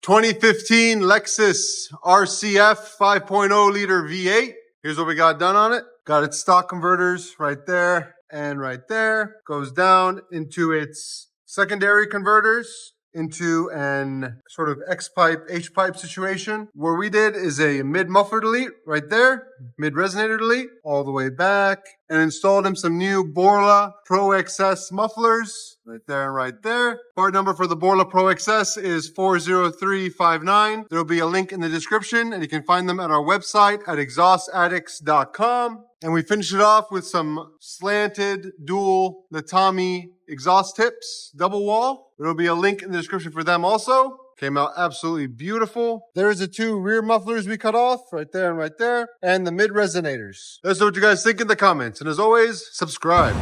2015 Lexus RCF 5.0 liter V8. Here's what we got done on it. Got its stock converters right there and right there. Goes down into its secondary converters into an sort of X-pipe, H-pipe situation. What we did is a mid-muffler delete right there, mid-resonator delete all the way back, and installed him some new Borla ProXS mufflers right there and right there. Part number for the Borla ProXS is 40359. There will be a link in the description, and you can find them at our website at exhaustaddicts.com. And we finished it off with some slanted dual Natami exhaust tips, double wall. There will be a link in the description for them also. Came out absolutely beautiful. There's the two rear mufflers we cut off, right there and right there, and the mid resonators. Let us know what you guys think in the comments. And as always, subscribe.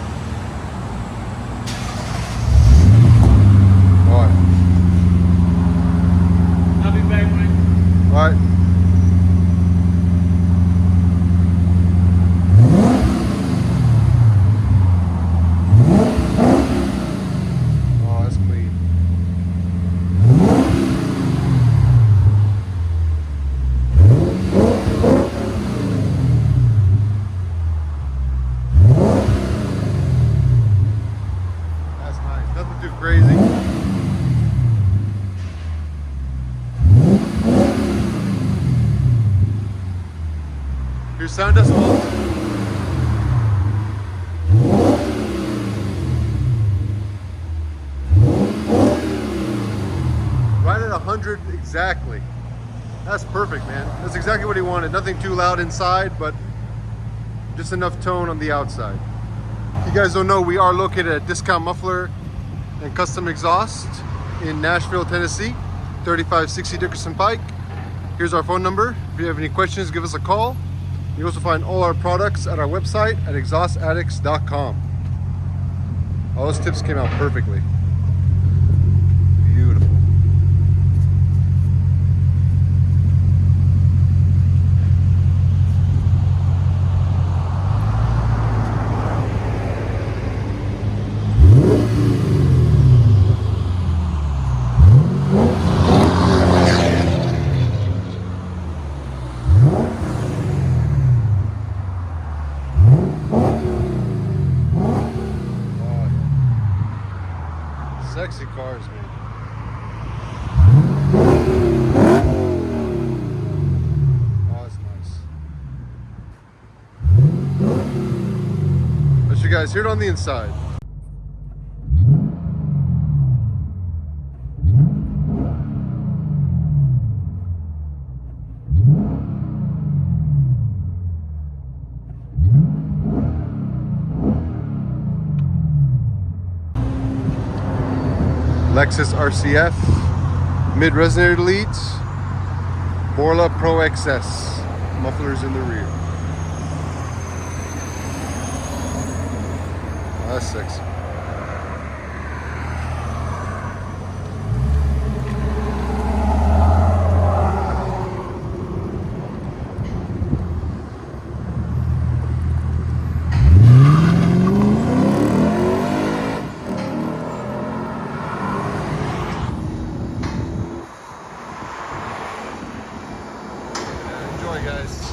All right. I'll be back, Mike. All right. Nothing too crazy. Here's sound decibel. Right at 100 exactly. That's perfect, man. That's exactly what he wanted. Nothing too loud inside, but just enough tone on the outside. If you guys don't know, we are located at Discount Muffler and Custom Exhaust in Nashville, Tennessee, 3560 Dickerson Pike. Here's our phone number. If you have any questions, give us a call. You also find all our products at our website at exhaustaddicts.com. All those tips came out perfectly. Beautiful. Sexy cars, man. Oh, that's nice. Let you guys hear it on the inside. Lexus RCF, mid resonator leads, Borla ProXS, mufflers in the rear. Oh, that's sexy. Enjoy, guys.